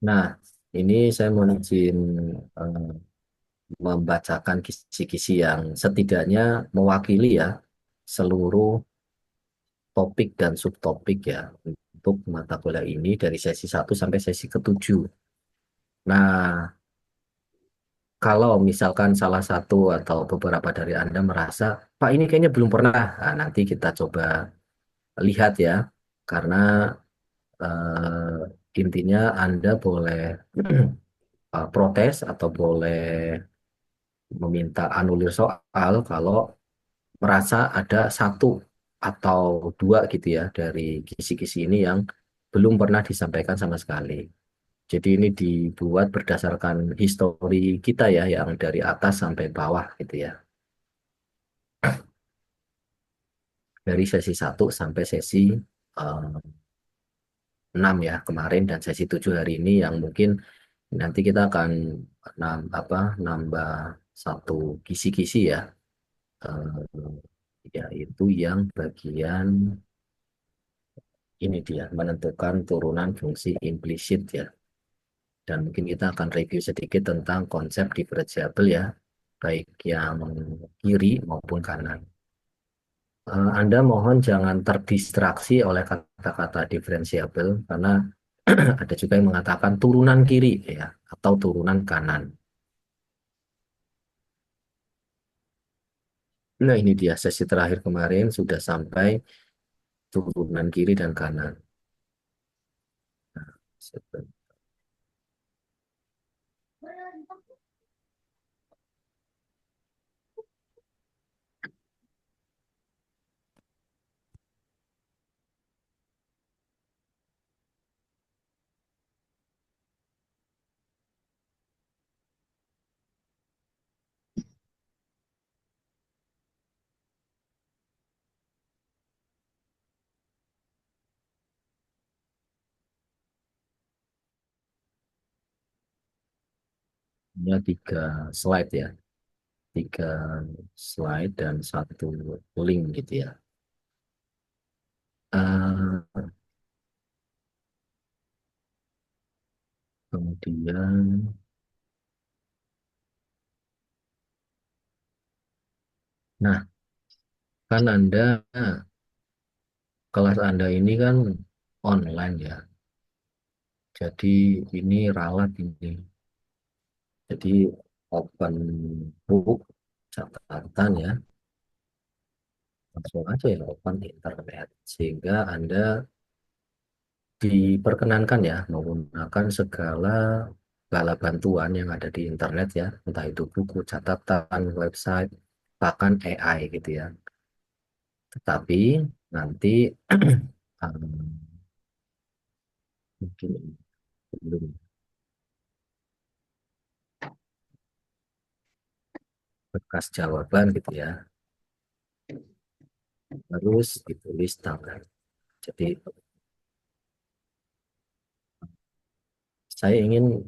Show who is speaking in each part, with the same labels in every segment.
Speaker 1: Nah, ini saya mau izin eh, membacakan kisi-kisi yang setidaknya mewakili ya seluruh topik dan subtopik ya untuk mata kuliah ini dari sesi 1 sampai sesi ke-7. Nah, kalau misalkan salah satu atau beberapa dari Anda merasa, Pak ini kayaknya belum pernah, nah, nanti kita coba lihat ya, karena intinya Anda boleh protes atau boleh meminta anulir soal kalau merasa ada satu atau dua gitu ya dari kisi-kisi ini yang belum pernah disampaikan sama sekali. Jadi ini dibuat berdasarkan histori kita ya, yang dari atas sampai bawah gitu ya. Dari sesi 1 sampai sesi 6 ya kemarin dan sesi 7 hari ini yang mungkin nanti kita akan nambah satu kisi-kisi ya, yaitu yang bagian ini dia menentukan turunan fungsi implisit ya. Dan mungkin kita akan review sedikit tentang konsep diferensiabel ya, baik yang kiri maupun kanan. Anda mohon jangan terdistraksi oleh kata-kata diferensiabel karena ada juga yang mengatakan turunan kiri ya atau turunan kanan. Nah, ini dia sesi terakhir kemarin sudah sampai turunan kiri dan kanan. Hanya 3 slide ya, 3 slide dan satu link gitu ya. Eh, Kemudian, nah kan Anda, kelas Anda ini kan online ya, jadi ini ralat ini. Jadi open book, catatan ya, langsung aja ya open internet. Sehingga Anda diperkenankan ya menggunakan segala bala bantuan yang ada di internet ya, entah itu buku, catatan, website, bahkan AI gitu ya. Tetapi nanti mungkin belum bekas jawaban gitu ya, harus ditulis tangan. Jadi saya ingin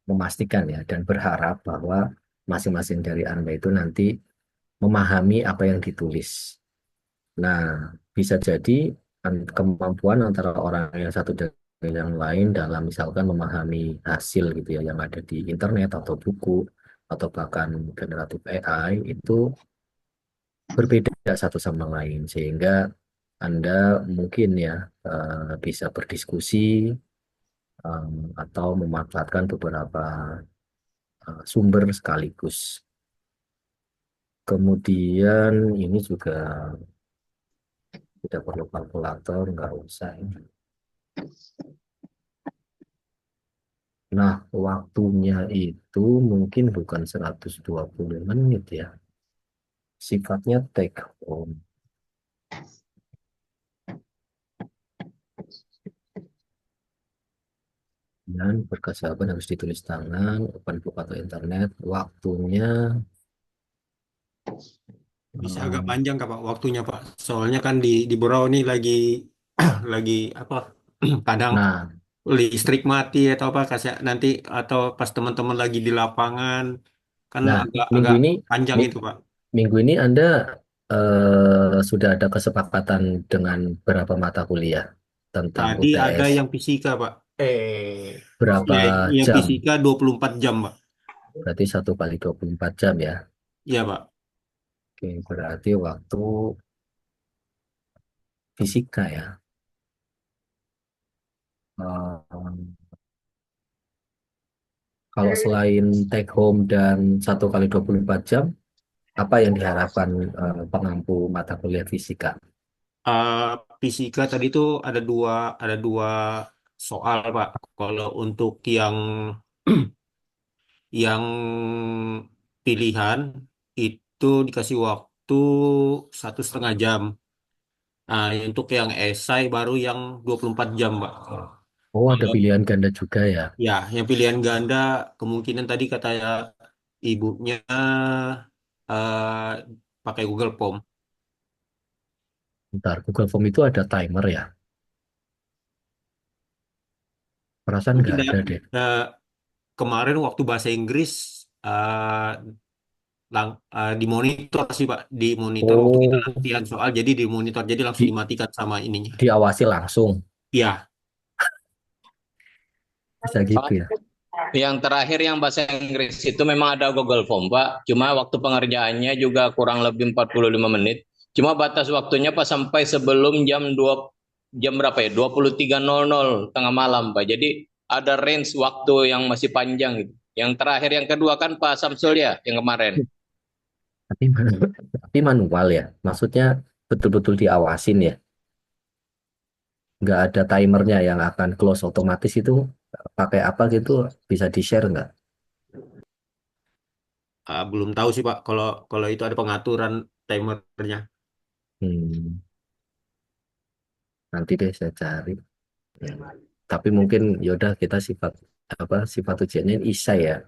Speaker 1: memastikan ya dan berharap bahwa masing-masing dari Anda itu nanti memahami apa yang ditulis. Nah, bisa jadi kemampuan antara orang yang satu dengan yang lain dalam misalkan memahami hasil gitu ya yang ada di internet atau buku atau bahkan generatif AI itu berbeda satu sama lain sehingga Anda mungkin ya bisa berdiskusi atau memanfaatkan beberapa sumber sekaligus. Kemudian ini juga tidak perlu kalkulator, nggak usah. Nah, waktunya itu mungkin bukan 120 menit ya. Sifatnya take home. Dan berkas jawaban harus ditulis tangan, open book atau internet. Waktunya,
Speaker 2: Bisa agak
Speaker 1: eh,
Speaker 2: panjang Kak, Pak, waktunya Pak. Soalnya kan di Borau ini lagi lagi apa? Kadang
Speaker 1: nah,
Speaker 2: listrik mati atau apa kasih nanti atau pas teman-teman lagi di lapangan kan
Speaker 1: nah
Speaker 2: agak
Speaker 1: minggu
Speaker 2: agak
Speaker 1: ini,
Speaker 2: panjang
Speaker 1: mi-
Speaker 2: itu Pak.
Speaker 1: minggu ini Anda sudah ada kesepakatan dengan berapa mata kuliah tentang
Speaker 2: Tadi ada
Speaker 1: UTS?
Speaker 2: yang fisika Pak. Eh,
Speaker 1: Berapa
Speaker 2: yang
Speaker 1: jam?
Speaker 2: fisika 24 jam, Pak.
Speaker 1: Berarti 1 kali 24 jam ya.
Speaker 2: Iya, Pak.
Speaker 1: Oke, berarti waktu fisika ya. Eh, Kalau selain take home dan 1 kali 24 jam, apa yang diharapkan pengampu mata kuliah fisika?
Speaker 2: Eh, Fisika tadi tuh ada dua soal, Pak. Kalau untuk yang pilihan itu dikasih waktu 1,5 jam. Nah, untuk yang esai baru yang 24 jam, Pak.
Speaker 1: Oh, ada
Speaker 2: Kalau
Speaker 1: pilihan ganda juga ya.
Speaker 2: ya, yang pilihan ganda kemungkinan tadi kata ibunya pakai Google Form.
Speaker 1: Bentar, Google Form itu ada timer ya. Perasaan
Speaker 2: Mungkin
Speaker 1: nggak ada deh.
Speaker 2: kemarin waktu bahasa Inggris eh, dimonitor sih Pak, dimonitor waktu kita
Speaker 1: Oh,
Speaker 2: latihan soal, jadi dimonitor, jadi langsung
Speaker 1: di,
Speaker 2: dimatikan sama ininya.
Speaker 1: diawasi langsung.
Speaker 2: Ya,
Speaker 1: Bisa gitu ya.
Speaker 3: Yang terakhir yang bahasa Inggris itu memang ada Google Form, Pak. Cuma waktu pengerjaannya juga kurang lebih 45 menit. Cuma batas waktunya Pak sampai sebelum jam berapa ya? 23.00 tengah malam, Pak. Jadi ada range waktu yang masih panjang gitu. Yang terakhir yang kedua kan Pak Samsul ya yang kemarin.
Speaker 1: Tapi, tapi manual ya. Maksudnya betul-betul diawasin ya. Nggak ada timernya yang akan close otomatis itu pakai apa gitu bisa di-share nggak?
Speaker 2: belum tahu sih Pak kalau kalau itu ada pengaturan timernya.
Speaker 1: Hmm, nanti deh saya cari. Ya. Tapi mungkin yaudah kita sifat ujiannya isai ya.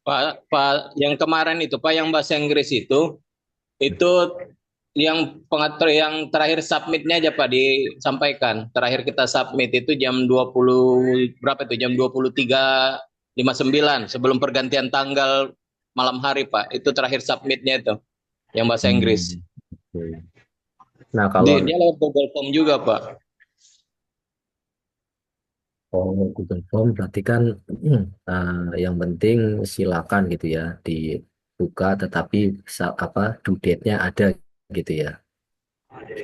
Speaker 3: Pak, yang kemarin itu Pak yang bahasa Inggris itu yang pengatur yang terakhir submitnya aja Pak disampaikan. Terakhir kita submit itu jam 20 berapa itu? Jam 23.59 sebelum pergantian tanggal malam hari Pak. Itu terakhir submitnya itu yang bahasa Inggris.
Speaker 1: Hmm, oke. Nah kalau
Speaker 3: Dia lewat Google Form juga Pak.
Speaker 1: Google Form berarti kan yang penting silakan gitu ya dibuka tetapi apa due date-nya ada gitu ya.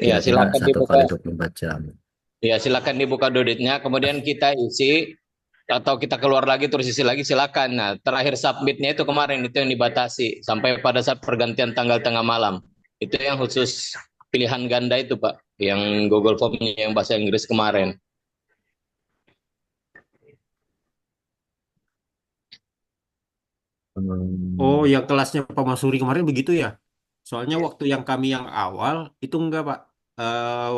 Speaker 3: Ya
Speaker 1: Kira-kira
Speaker 3: silakan
Speaker 1: satu
Speaker 3: dibuka.
Speaker 1: kali 24 jam.
Speaker 3: Ya silakan dibuka doditnya. Kemudian kita isi atau kita keluar lagi terus isi lagi silakan. Nah terakhir submitnya itu kemarin itu yang dibatasi sampai pada saat pergantian tanggal tengah malam. Itu yang khusus pilihan ganda itu Pak, yang Google Form-nya yang bahasa Inggris kemarin.
Speaker 2: Oh,
Speaker 1: Hmm,
Speaker 2: yang kelasnya Pak Masuri kemarin begitu ya? Soalnya waktu yang kami yang awal itu enggak Pak.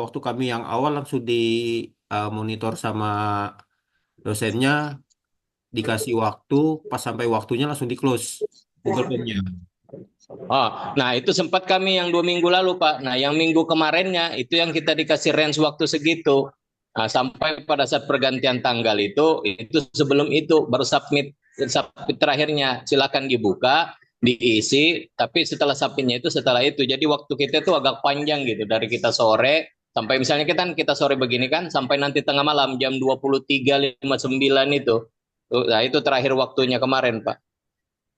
Speaker 2: Waktu kami yang awal langsung di monitor sama dosennya, dikasih waktu, pas sampai waktunya langsung di close Google Form-nya.
Speaker 3: Oh, nah itu sempat kami yang 2 minggu lalu Pak. Nah yang minggu kemarinnya itu yang kita dikasih range waktu segitu. Nah, sampai pada saat pergantian tanggal itu sebelum itu baru submit terakhirnya silakan dibuka, diisi. Tapi setelah submitnya itu setelah itu, jadi waktu kita itu agak panjang gitu dari kita sore sampai misalnya kita sore begini kan sampai nanti tengah malam jam 23.59 itu. Nah itu terakhir waktunya kemarin Pak.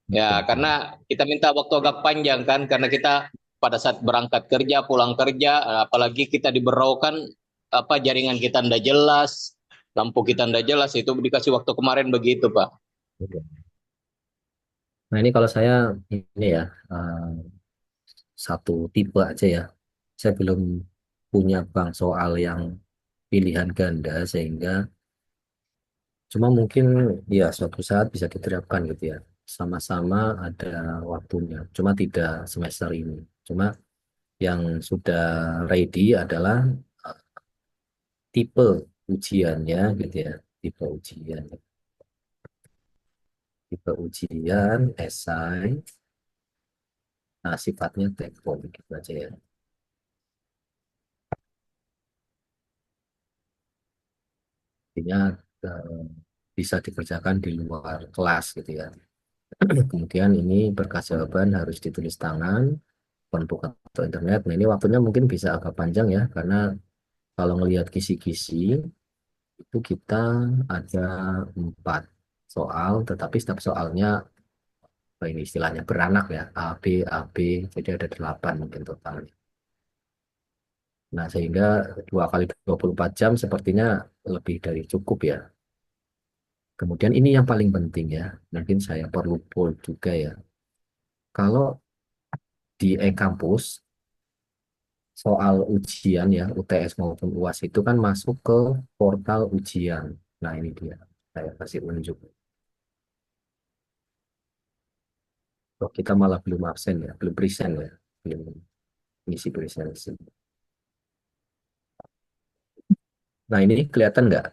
Speaker 3: Ya, karena kita minta waktu agak panjang kan, karena kita pada saat berangkat kerja, pulang kerja, apalagi kita diberaukan apa jaringan kita ndak jelas, lampu kita ndak jelas, itu dikasih waktu kemarin begitu, Pak.
Speaker 1: oke. Nah ini kalau saya ini ya satu tipe aja ya. Saya belum punya bank soal yang pilihan ganda sehingga cuma mungkin ya suatu saat bisa diterapkan gitu ya. Sama-sama ada waktunya. Cuma tidak semester ini. Cuma yang sudah ready adalah eh, tipe ujiannya gitu ya. Tipe ujian. Tipe ujian, esai, nah sifatnya take home gitu aja ya. Artinya eh, bisa dikerjakan di luar kelas gitu ya. Kemudian ini berkas jawaban harus ditulis tangan, buka atau internet. Nah ini waktunya mungkin bisa agak panjang ya, karena kalau ngelihat kisi-kisi itu kita ada 4 soal, tetapi setiap soalnya ini istilahnya beranak ya, A, B, A, B, jadi ada 8 mungkin totalnya. Nah, sehingga 2 kali 24 jam sepertinya lebih dari cukup ya. Kemudian ini yang paling penting ya, mungkin saya perlu poll juga ya. Kalau di e-kampus, soal ujian ya, UTS maupun UAS itu kan masuk ke portal ujian. Nah, ini dia. Saya kasih unjuk. Oh, kita malah belum absen ya, belum present ya, belum ngisi presensi. Nah, ini kelihatan nggak?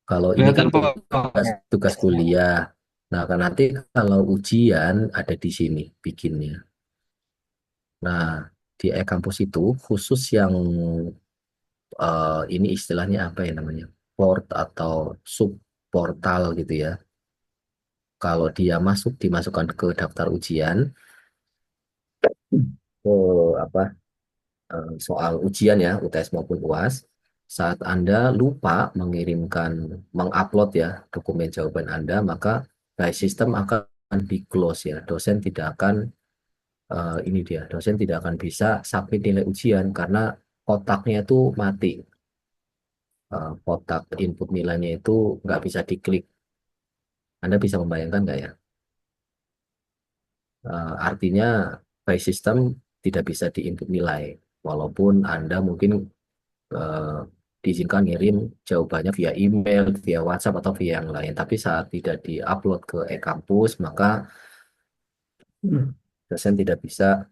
Speaker 1: Kalau ini kan
Speaker 2: Kelihatan
Speaker 1: tugas,
Speaker 2: Pak.
Speaker 1: tugas kuliah. Nah, kan nanti kalau ujian ada di sini bikinnya. Nah, di e-kampus itu khusus yang ini istilahnya apa ya namanya? Port atau sub portal gitu ya. Kalau dia masuk dimasukkan ke daftar ujian, ke apa soal ujian ya, UTS maupun UAS, saat Anda lupa mengirimkan, mengupload ya dokumen jawaban Anda, maka by system akan di close ya. Dosen tidak akan ini dia, dosen tidak akan bisa submit nilai ujian karena kotaknya itu mati. Kotak input nilainya itu nggak bisa diklik. Anda bisa membayangkan nggak ya? Artinya by system tidak bisa diinput nilai, walaupun Anda mungkin eh, diizinkan ngirim jawabannya via email, via WhatsApp atau via yang lain. Tapi saat tidak diupload ke e-kampus, maka dosen tidak bisa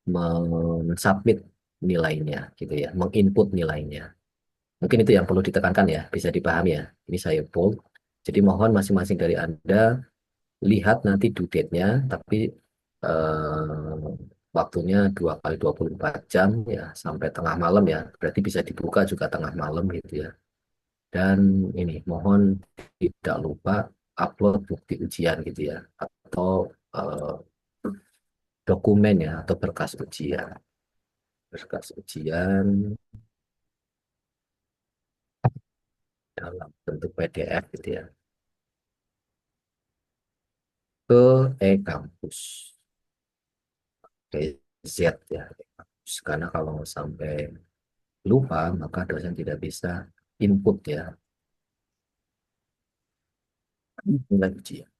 Speaker 1: mensubmit nilainya, gitu ya, menginput nilainya. Mungkin itu yang perlu ditekankan ya, bisa dipahami ya. Ini saya bold. Jadi mohon masing-masing dari Anda lihat nanti due date-nya, tapi waktunya 2 kali 24 jam ya, sampai tengah malam ya. Berarti bisa dibuka juga tengah malam gitu ya. Dan ini mohon tidak lupa upload bukti ujian gitu ya, atau eh, dokumen ya, atau berkas ujian. Berkas ujian dalam bentuk PDF gitu ya, ke e-kampus, ke Z ya, e-kampus. Karena kalau sampai lupa, maka dosen tidak bisa input ya nilai ujian.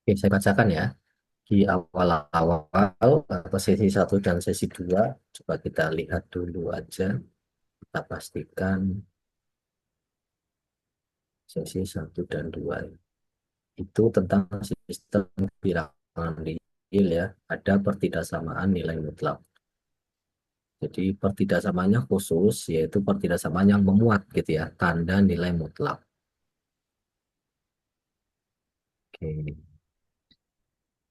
Speaker 1: Oke, saya bacakan ya. Di awal-awal atau sesi 1 dan sesi 2, coba kita lihat dulu aja. Kita pastikan sesi 1 dan 2 itu tentang sistem bilangan real ya. Ada pertidaksamaan nilai mutlak. Jadi pertidaksamaannya khusus, yaitu pertidaksamaan yang memuat gitu ya, tanda nilai mutlak. Oke,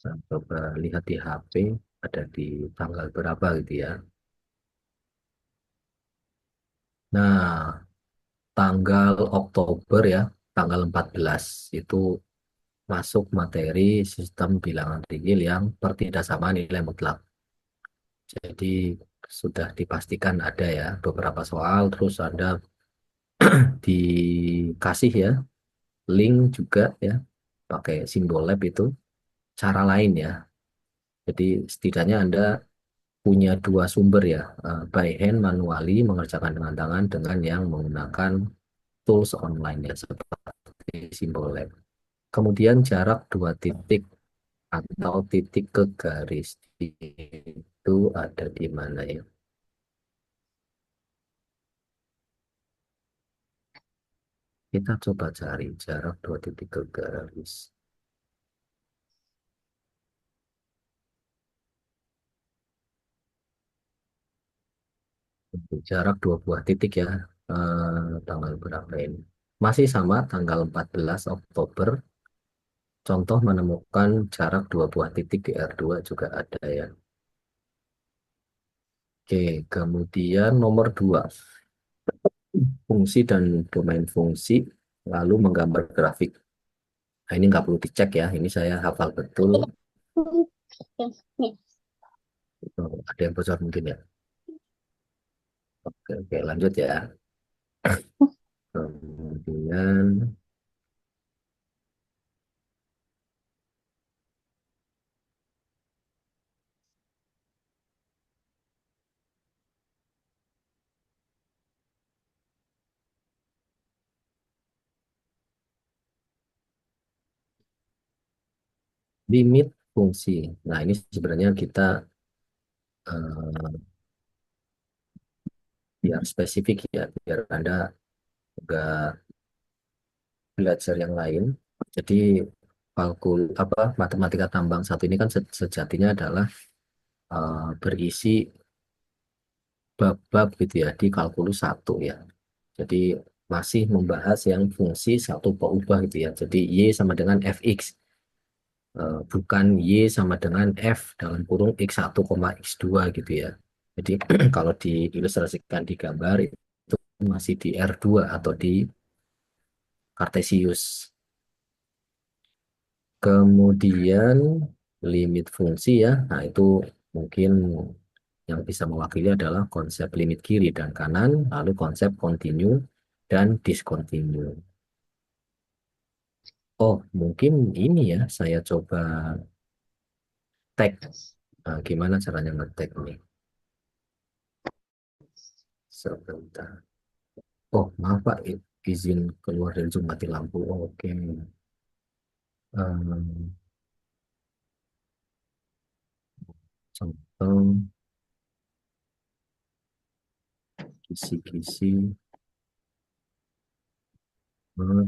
Speaker 1: saya coba lihat di HP, ada di tanggal berapa gitu ya. Nah, tanggal Oktober ya, tanggal 14 itu masuk materi sistem bilangan real yang pertidaksamaan nilai mutlak. Jadi sudah dipastikan ada ya beberapa soal, terus ada dikasih ya link juga ya, pakai simbol lab itu cara lain ya. Jadi setidaknya Anda punya 2 sumber ya, by hand manually mengerjakan dengan tangan dengan yang menggunakan tools online ya seperti simbol lab. Kemudian jarak 2 titik atau titik ke garis itu ada di mana ya? Kita coba cari jarak 2 titik ke garis. Jarak 2 buah titik ya. Tanggal berapa ini? Masih sama, tanggal 14 Oktober. Contoh menemukan jarak dua buah titik di R2 juga ada ya. Oke, kemudian nomor 2, fungsi dan domain fungsi, lalu menggambar grafik. Nah, ini nggak perlu dicek ya, ini saya hafal betul. Oh, ada yang bocor mungkin ya. Oke, oke, lanjut ya. Kemudian limit fungsi. Nah, ini sebenarnya kita eh, biar spesifik ya, biar Anda nggak belajar yang lain. Jadi matematika tambang satu ini kan sejatinya adalah berisi bab-bab gitu ya di kalkulus satu ya. Jadi masih membahas yang fungsi satu berubah gitu ya. Jadi Y sama dengan fx, bukan Y sama dengan F dalam kurung X1, X2 gitu ya. Jadi kalau diilustrasikan di gambar itu masih di R2 atau di Kartesius. Kemudian limit fungsi ya. Nah, itu mungkin yang bisa mewakili adalah konsep limit kiri dan kanan, lalu konsep continue dan discontinue. Oh, mungkin ini ya, saya coba tag. Nah, gimana caranya nge-tag nih? Sebentar. Oh, maaf Pak, izin keluar dari Zoom mati lampu. Oke. Ehm, Contoh kisi-kisi nomor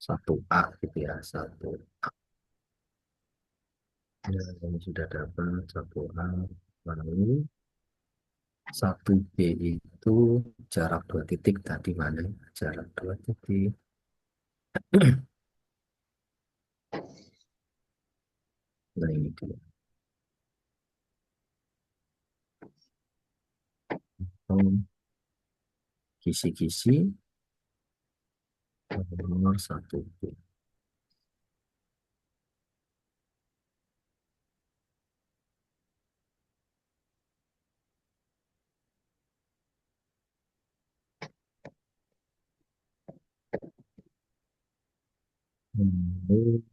Speaker 1: 1A gitu ya, 1A. Ya, ini sudah dapat 1A. Lalu 1B itu jarak dua titik tadi mana? Jarak dua titik. Nah, ini dia. Oh, kisi-kisi nomor 1B. Lalu,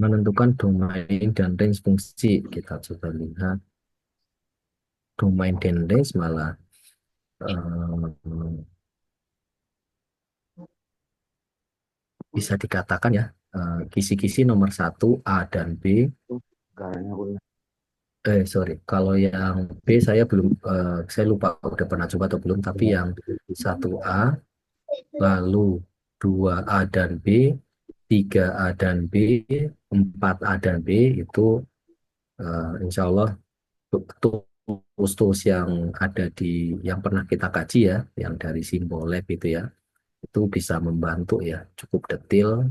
Speaker 1: menentukan domain dan range fungsi. Kita coba lihat domain dan range malah eh, bisa dikatakan ya, kisi-kisi nomor 1A dan B. Sorry, kalau yang B saya belum, saya lupa udah pernah coba atau belum, tapi yang 1A, lalu 2A dan B, 3A dan B, 4A dan B itu insya Allah tools-tools yang ada yang pernah kita kaji ya, yang dari Simbol Lab itu ya, itu bisa membantu ya, cukup detail.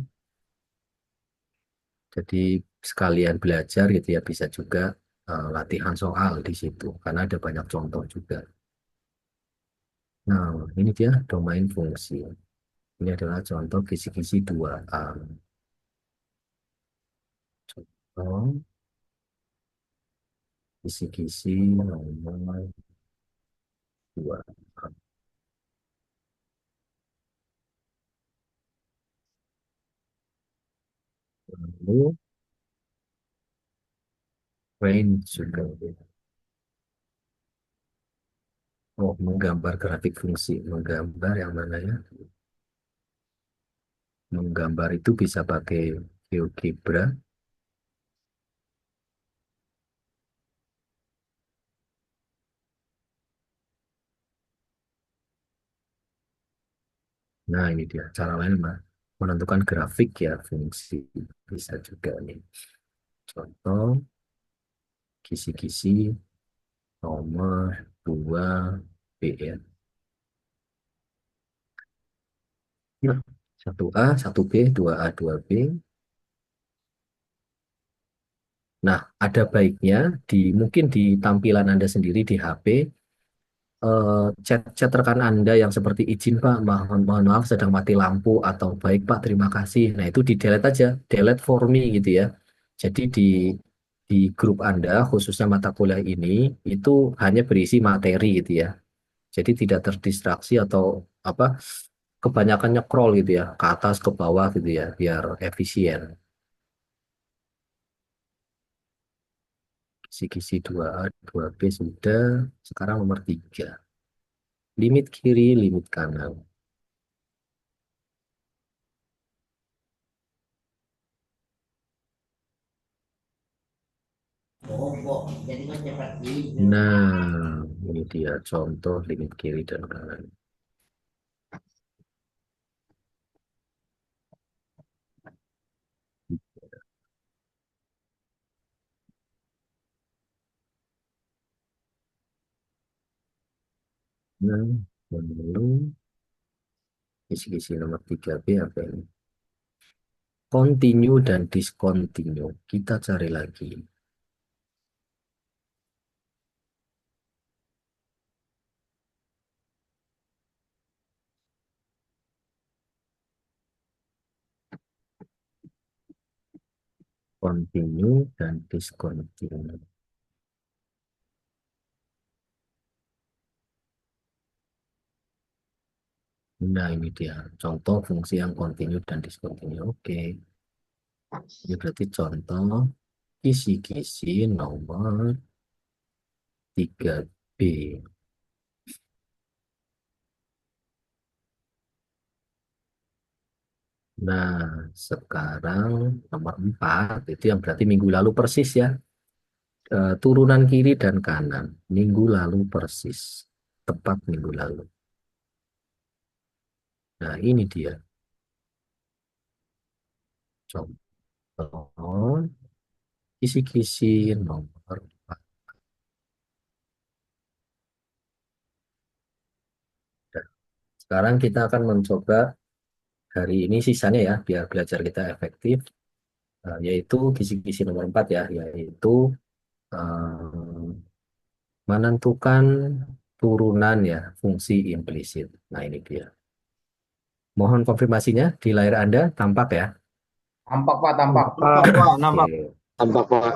Speaker 1: Jadi sekalian belajar gitu ya, bisa juga latihan soal di situ, karena ada banyak contoh juga. Nah, ini dia domain fungsi. Ini adalah contoh kisi-kisi 2A. Contoh kisi-kisi nomor 2A. Lalu range juga. Oh, menggambar grafik fungsi. Menggambar yang mana ya? Menggambar itu bisa pakai GeoGebra. Nah, ini dia cara lain menentukan grafik ya, fungsi bisa juga nih. Contoh kisi-kisi nomor 2B ya. Nah, 1A, 1B, 2A, 2B. Nah, ada baiknya mungkin di tampilan Anda sendiri di HP, chat-chat rekan Anda yang seperti izin Pak, mohon maaf sedang mati lampu atau baik Pak, terima kasih. Nah, itu di delete aja, delete for me gitu ya. Jadi di grup Anda khususnya mata kuliah ini itu hanya berisi materi gitu ya. Jadi tidak terdistraksi atau apa kebanyakan nyekrol gitu ya, ke atas ke bawah gitu ya, biar efisien. Kisi-kisi 2A, 2B sudah, sekarang nomor 3. Limit kiri, limit kanan. Nah, ini dia contoh limit kiri dan kanan. Nah, lalu kisi-kisi nomor 3B apa ini? Continue dan discontinue. Kita cari lagi. Continue dan discontinue. Nah, ini dia contoh fungsi yang continue dan discontinue. Oke, ini berarti contoh kisi-kisi nomor 3B. Nah, sekarang nomor 4 itu yang berarti minggu lalu persis ya. Turunan kiri dan kanan. Minggu lalu persis. Tepat minggu lalu. Nah, ini dia. Contoh kisi-kisi nomor 4. Dan sekarang kita akan mencoba hari ini sisanya ya, biar belajar kita efektif. Yaitu kisi-kisi nomor 4 ya, yaitu eh, menentukan turunan ya, fungsi implisit. Nah, ini dia. Mohon konfirmasinya di layar Anda tampak ya.
Speaker 4: Tampak Pak, tampak.
Speaker 5: Nampak, Pak, nampak.
Speaker 1: Oke.
Speaker 3: Tampak Pak.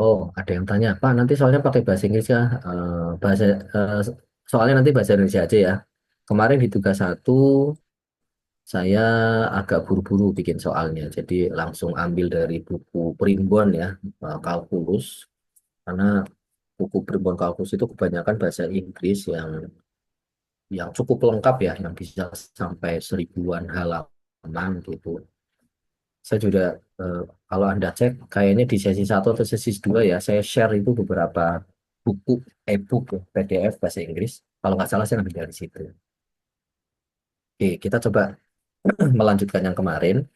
Speaker 1: Oh, ada yang tanya, Pak, nanti soalnya pakai bahasa Inggris ya. Bahasa soalnya nanti bahasa Indonesia aja ya. Kemarin di tugas 1 saya agak buru-buru bikin soalnya, jadi langsung ambil dari buku primbon ya, kalkulus. Karena buku primbon kalkulus itu kebanyakan bahasa Inggris yang cukup lengkap ya, yang bisa sampai 1000-an halaman gitu. Saya juga eh, kalau Anda cek kayaknya di sesi 1 atau sesi 2 ya, saya share itu beberapa buku e-book ya, PDF bahasa Inggris. Kalau nggak salah saya ambil dari situ. Oke, kita coba melanjutkan yang kemarin.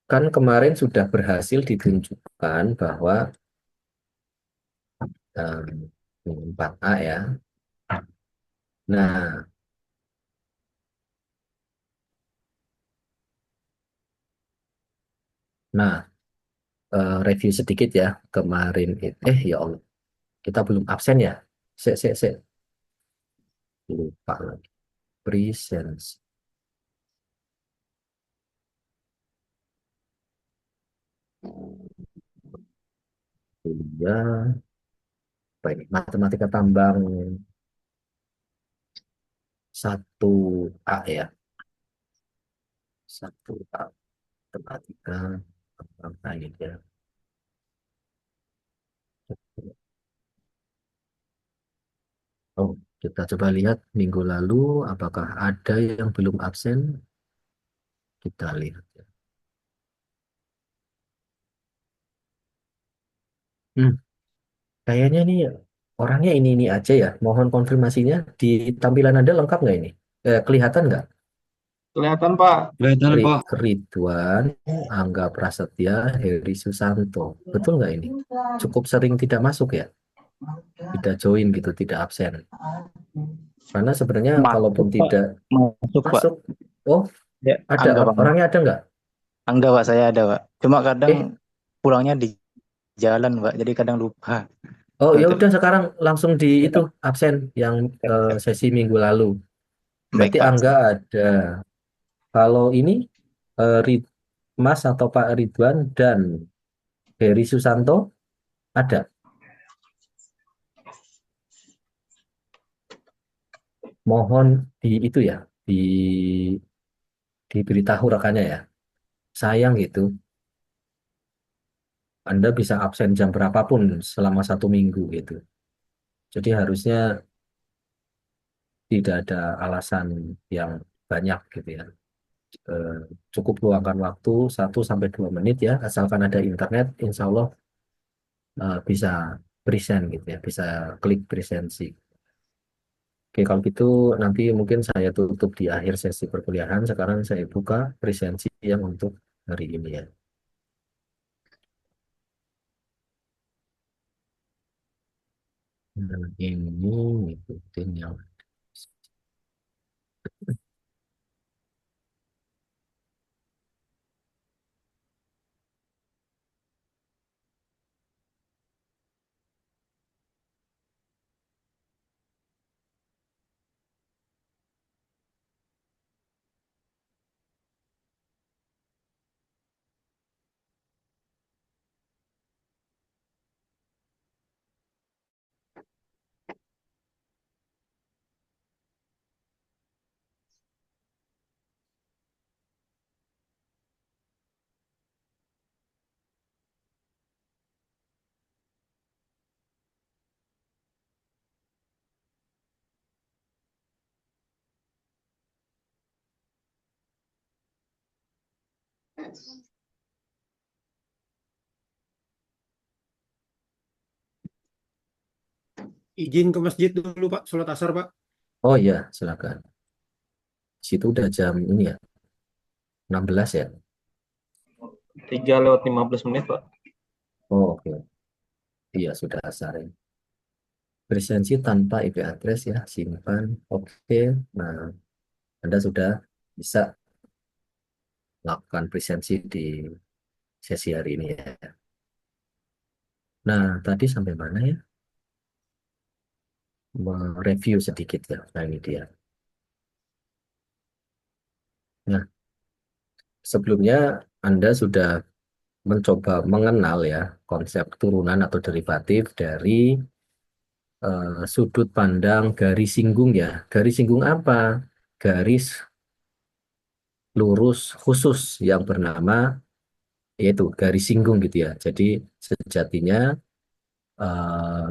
Speaker 1: Kan kemarin sudah berhasil ditunjukkan bahwa eh, 4A ya. Nah, nah, review sedikit ya kemarin. Ya Allah, kita belum absen ya. Saya lupa lagi. Presence. Ya, apa ini? Matematika tambang 1A ya. 1A. Matematika tambang. Nah, ini ya. Oh, Kita coba lihat minggu lalu apakah ada yang belum absen. Kita lihat. Hmm, kayaknya nih orangnya ini aja ya. Mohon konfirmasinya di tampilan Anda lengkap nggak ini? Kelihatan nggak?
Speaker 4: Kelihatan Pak.
Speaker 5: Kelihatan Pak.
Speaker 1: Ridwan, Angga Prasetya, Heri Susanto. Betul nggak ini? Cukup sering tidak masuk ya? Tidak join gitu, tidak absen. Karena sebenarnya
Speaker 6: Masuk
Speaker 1: kalaupun
Speaker 6: Pak,
Speaker 1: tidak
Speaker 6: masuk Pak.
Speaker 1: masuk, oh
Speaker 6: Ya,
Speaker 1: ada
Speaker 6: Angga Pak.
Speaker 1: orangnya ada nggak?
Speaker 6: Angga Pak, saya ada Pak. Cuma kadang
Speaker 1: Eh,
Speaker 6: pulangnya di jalan Pak, jadi kadang lupa.
Speaker 1: oh ya
Speaker 6: Betul.
Speaker 1: udah sekarang langsung di
Speaker 6: Ya,
Speaker 1: itu
Speaker 6: Pak.
Speaker 1: absen yang
Speaker 6: Ya, ya.
Speaker 1: sesi minggu lalu.
Speaker 6: Baik
Speaker 1: Berarti
Speaker 6: Pak.
Speaker 1: Angga ada. Kalau ini Mas atau Pak Ridwan dan Heri Susanto ada. Mohon di itu ya, di diberitahu rekannya ya. Sayang gitu, Anda bisa absen jam berapapun selama 1 minggu gitu. Jadi harusnya tidak ada alasan yang banyak gitu ya. Eh, Cukup luangkan waktu 1 sampai 2 menit ya, asalkan ada internet, insya Allah bisa present gitu ya, bisa klik presensi. Oke, kalau gitu nanti mungkin saya tutup di akhir sesi perkuliahan. Sekarang saya buka presensi yang untuk hari ini ya. Nah, ini ikutin yang
Speaker 2: Izin ke masjid dulu Pak, sholat asar Pak.
Speaker 1: oh iya, silakan. Situ udah jam ini ya, 16 ya.
Speaker 4: 3:15 Pak.
Speaker 1: Oh, oke. Iya, sudah asar ya. Presensi tanpa IP address ya, simpan. Oke. Nah, Anda sudah bisa melakukan presensi di sesi hari ini ya. Nah, tadi sampai mana ya? Mereview sedikit ya. Nah, ini dia. Nah, sebelumnya Anda sudah mencoba mengenal ya konsep turunan atau derivatif dari sudut pandang garis singgung ya. Garis singgung apa? Garis lurus khusus yang bernama yaitu garis singgung gitu ya. Jadi sejatinya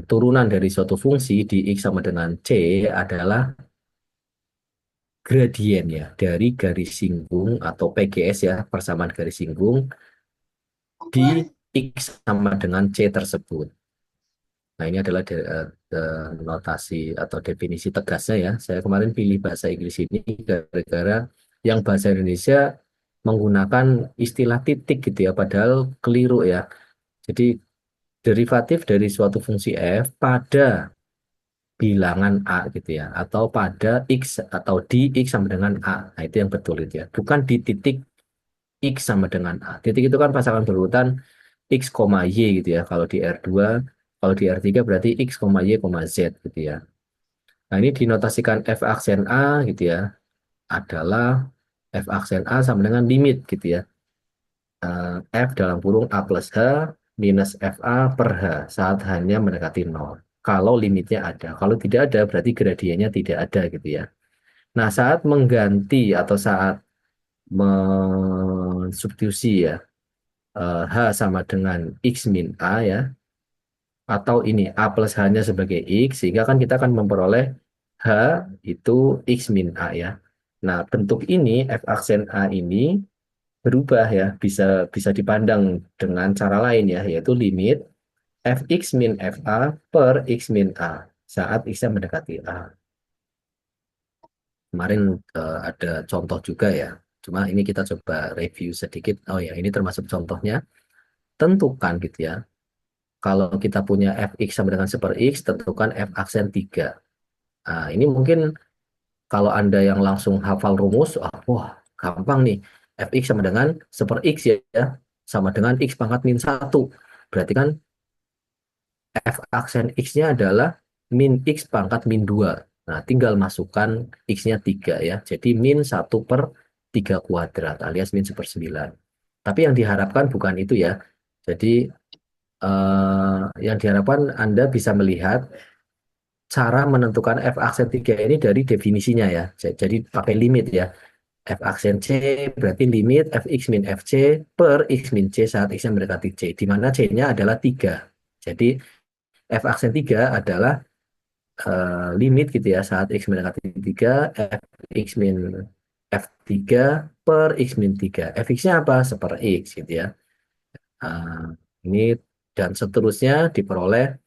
Speaker 1: turunan dari suatu fungsi di X sama dengan C adalah gradien ya dari garis singgung atau PGS ya, persamaan garis singgung di X sama dengan C tersebut. Nah, ini adalah notasi atau definisi tegasnya ya. Saya kemarin pilih bahasa Inggris ini gara-gara yang bahasa Indonesia menggunakan istilah titik gitu ya, padahal keliru ya. Jadi derivatif dari suatu fungsi f pada bilangan a gitu ya, atau pada x atau di x sama dengan a. Nah, itu yang betul itu ya. Bukan di titik x sama dengan a. Titik itu kan pasangan berurutan x, y gitu ya. Kalau di R2, kalau di R3 berarti x, y, z gitu ya. Nah, ini dinotasikan f aksen a gitu ya, adalah f aksen a sama dengan limit gitu ya. F dalam kurung A plus H minus FA per H saat hanya mendekati 0. Kalau limitnya ada. Kalau tidak ada berarti gradiennya tidak ada gitu ya. Nah, saat mengganti atau saat mensubstitusi ya, H sama dengan X min A ya, atau ini A plus H-nya sebagai X, sehingga kan kita akan memperoleh H itu X min A ya. Nah, bentuk ini F aksen A ini berubah ya, bisa bisa dipandang dengan cara lain ya, yaitu limit Fx min Fa per X min A saat X-nya mendekati A. Kemarin ada contoh juga ya, cuma ini kita coba review sedikit. Oh ya, ini termasuk contohnya. Tentukan gitu ya, kalau kita punya Fx sama dengan super X, tentukan F aksen 3. Nah, ini mungkin kalau Anda yang langsung hafal rumus, wah gampang nih. Fx sama dengan super X ya, sama dengan X pangkat min 1. Berarti kan F aksen X-nya adalah min X pangkat min 2. Nah, tinggal masukkan X-nya 3 ya. Jadi min 1/3 kuadrat alias min 1/9. Tapi yang diharapkan bukan itu ya. Jadi yang diharapkan Anda bisa melihat cara menentukan F aksen 3 ini dari definisinya ya. Jadi pakai limit ya. F aksen C berarti limit Fx min Fc per X min C saat X yang mendekati C. Di mana C-nya adalah 3. Jadi F aksen 3 adalah limit gitu ya saat X mendekati 3, Fx min F3 per X min 3. Fx-nya apa? Seper X gitu ya. Eh, ini dan seterusnya diperoleh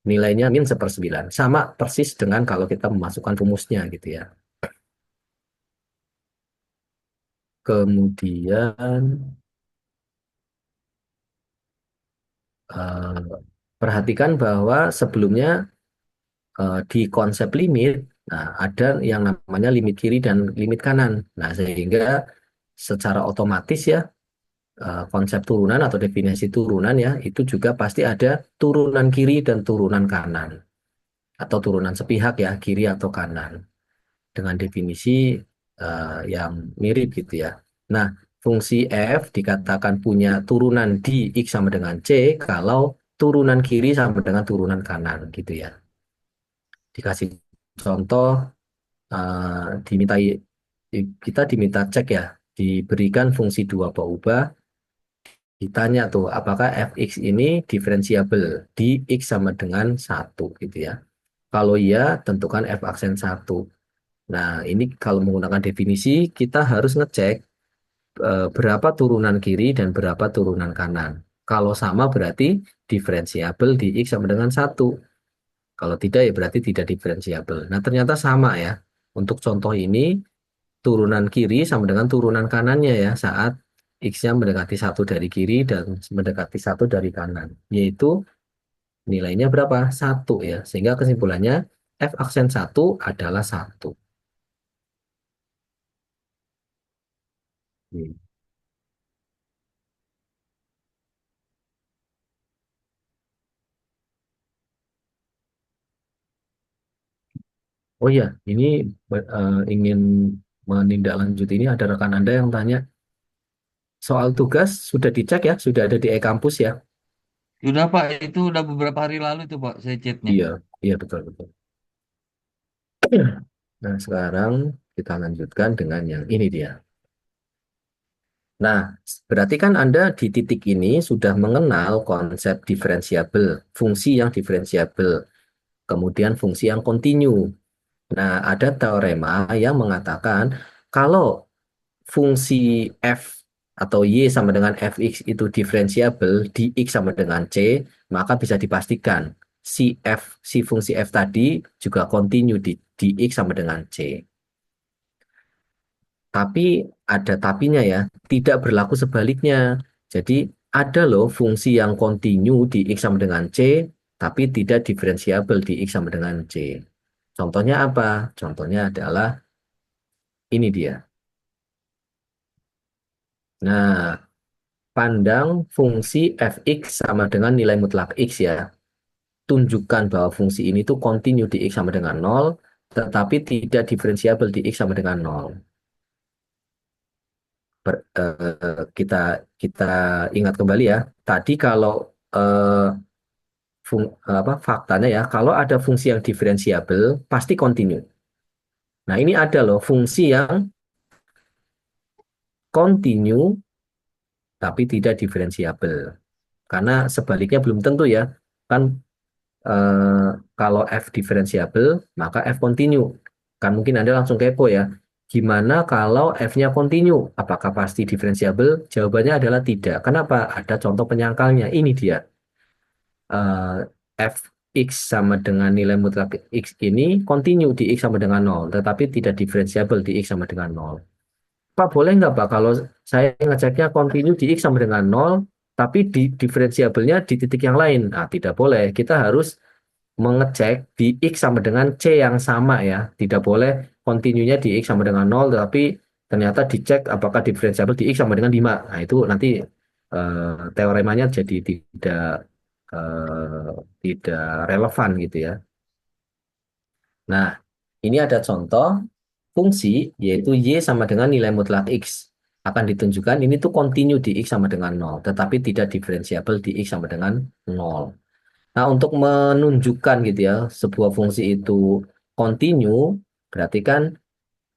Speaker 1: nilainya min 1/9. Sama persis dengan kalau kita memasukkan rumusnya gitu ya. Kemudian eh, perhatikan bahwa sebelumnya di konsep limit, nah ada yang namanya limit kiri dan limit kanan. Nah, sehingga secara otomatis ya konsep turunan atau definisi turunan ya itu juga pasti ada turunan kiri dan turunan kanan atau turunan sepihak ya kiri atau kanan dengan definisi yang mirip gitu ya. Nah, fungsi f dikatakan punya turunan di x sama dengan c kalau turunan kiri sama dengan turunan kanan gitu ya. Dikasih contoh, dimintai kita diminta cek ya, diberikan fungsi dua berubah, ditanya tuh apakah fx ini diferensiabel di x sama dengan satu gitu ya. Kalau iya, tentukan f aksen satu. Nah, ini kalau menggunakan definisi, kita harus ngecek berapa turunan kiri dan berapa turunan kanan. Kalau sama berarti diferensiabel di x sama dengan satu. Kalau tidak ya berarti tidak diferensiabel. Nah, ternyata sama ya. Untuk contoh ini, turunan kiri sama dengan turunan kanannya ya saat x-nya mendekati satu dari kiri dan mendekati satu dari kanan. Yaitu nilainya berapa? Satu ya. Sehingga kesimpulannya f aksen satu adalah satu. Hmm. Oh ya, ini ingin menindaklanjuti ini ada rekan Anda yang tanya soal tugas sudah dicek ya, sudah ada di e-kampus ya.
Speaker 5: Sudah Pak, itu udah beberapa hari lalu itu Pak, saya chatnya.
Speaker 1: Iya, iya betul betul. Nah, sekarang kita lanjutkan dengan yang ini dia. Nah, berarti kan Anda di titik ini sudah mengenal konsep diferensiabel, fungsi yang diferensiabel, kemudian fungsi yang kontinu. Nah, ada teorema yang mengatakan kalau fungsi f atau y sama dengan fx itu diferensiabel di x sama dengan c, maka bisa dipastikan si fungsi f tadi juga kontinu di x sama dengan c. Tapi ada tapinya ya, tidak berlaku sebaliknya. Jadi ada loh fungsi yang kontinu di x sama dengan c, tapi tidak diferensiabel di x sama dengan c. Contohnya apa? Contohnya adalah ini dia. Nah, pandang fungsi fx sama dengan nilai mutlak x ya. Tunjukkan bahwa fungsi ini tuh kontinu di x sama dengan nol, tetapi tidak diferensiabel di x sama dengan nol. Kita kita ingat kembali ya. Tadi kalau eh, faktanya ya, kalau ada fungsi yang diferensiabel pasti kontinu. Nah, ini ada loh fungsi yang kontinu tapi tidak diferensiabel. Karena sebaliknya belum tentu ya. Kan eh, kalau F diferensiabel, maka F kontinu. Kan mungkin Anda langsung kepo ya. Gimana kalau F-nya kontinu? Apakah pasti diferensiabel? Jawabannya adalah tidak. Kenapa? Ada contoh penyangkalnya. Ini dia. Eh, Fx sama dengan nilai mutlak X ini kontinu di X sama dengan nol, tetapi tidak diferensiabel di X sama dengan nol. Pak, boleh nggak Pak kalau saya ngeceknya kontinu di X sama dengan nol, tapi di diferensiabelnya di titik yang lain? Nah, tidak boleh. Kita harus mengecek di X sama dengan C yang sama ya. Tidak boleh kontinunya di X sama dengan nol, tetapi ternyata dicek apakah diferensiabel di X sama dengan 5. Nah, itu nanti teoremanya jadi eh, tidak relevan gitu ya. Nah, ini ada contoh fungsi yaitu Y sama dengan nilai mutlak X. Akan ditunjukkan ini tuh kontinu di X sama dengan nol, tetapi tidak diferensiabel di X sama dengan nol. Nah, untuk menunjukkan gitu ya, sebuah fungsi itu kontinu, berarti kan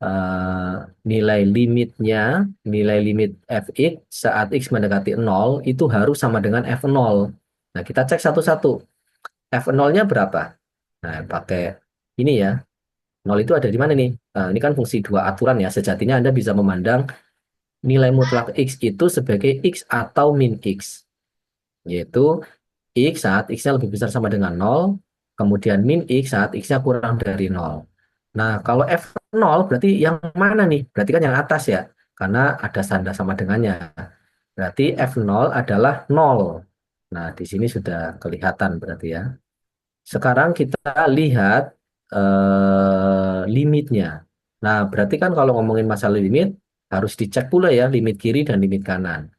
Speaker 1: eh, nilai limitnya, nilai limit fx saat x mendekati nol itu harus sama dengan f0. Nah, kita cek satu-satu. F0-nya berapa? Nah, pakai ini ya. Nol itu ada di mana nih? Ini kan fungsi dua aturan ya. Sejatinya Anda bisa memandang nilai mutlak x itu sebagai x atau min x. Yaitu X saat X-nya lebih besar sama dengan nol, kemudian min X saat X-nya kurang dari nol. Nah, kalau F0 berarti yang mana nih? Berarti kan yang atas ya, karena ada tanda sama dengannya. Berarti F0 adalah nol. Nah, di sini sudah kelihatan berarti ya. Sekarang kita lihat limitnya. Nah, berarti kan kalau ngomongin masalah limit, harus dicek pula ya limit kiri dan limit kanan.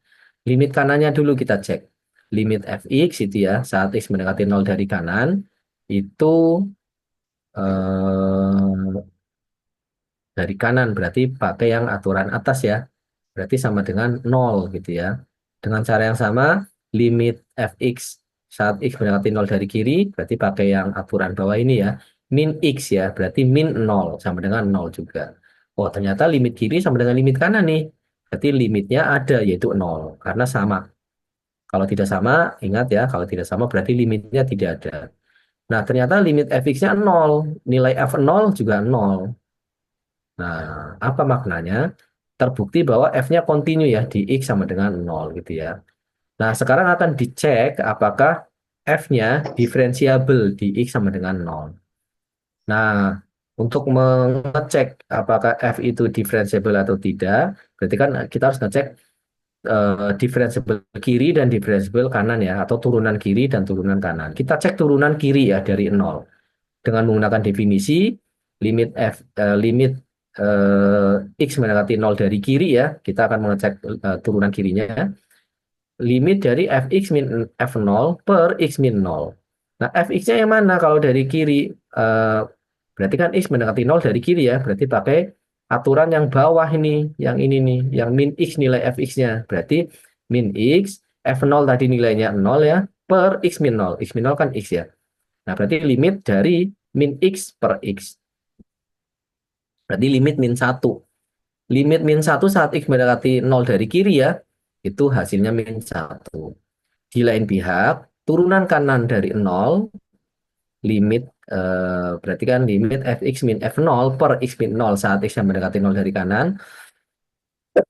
Speaker 1: Limit kanannya dulu kita cek. Limit fx itu ya, saat x mendekati 0 dari kanan, itu eh, dari kanan, berarti pakai yang aturan atas ya. Berarti sama dengan 0 gitu ya. Dengan cara yang sama, limit fx saat x mendekati 0 dari kiri, berarti pakai yang aturan bawah ini ya. Min x ya, berarti min 0 sama dengan 0 juga. Oh, ternyata limit kiri sama dengan limit kanan nih. Berarti limitnya ada, yaitu 0. Karena sama. Kalau tidak sama, ingat ya, kalau tidak sama berarti limitnya tidak ada. Nah, ternyata limit fx-nya 0. Nilai f0 juga 0. Nah, apa maknanya? Terbukti bahwa f-nya kontinu ya, di x sama dengan 0 gitu ya. Nah, sekarang akan dicek apakah f-nya diferensiabel di x sama dengan 0. Nah, untuk mengecek apakah f itu diferensiabel atau tidak, berarti kan kita harus ngecek differentiable kiri dan differentiable kanan ya, atau turunan kiri dan turunan kanan. Kita cek turunan kiri ya dari nol dengan menggunakan definisi limit limit x mendekati 0 dari kiri ya. Kita akan mengecek turunan kirinya. Limit dari fx min f0 per x min 0. Nah, fx-nya yang mana kalau dari kiri? Eh, Berarti kan x mendekati 0 dari kiri ya. Berarti pakai aturan yang bawah ini, yang ini nih, yang min x nilai fx-nya. Berarti min x, f0 tadi nilainya 0 ya, per x min 0. X min 0 kan x ya. Nah, berarti limit dari min x per x. Berarti limit min 1. Limit min 1 saat x mendekati 0 dari kiri ya, itu hasilnya min 1. Di lain pihak, turunan kanan dari 0, limit berarti kan limit fx min f0 per x min 0 saat x yang mendekati 0 dari kanan,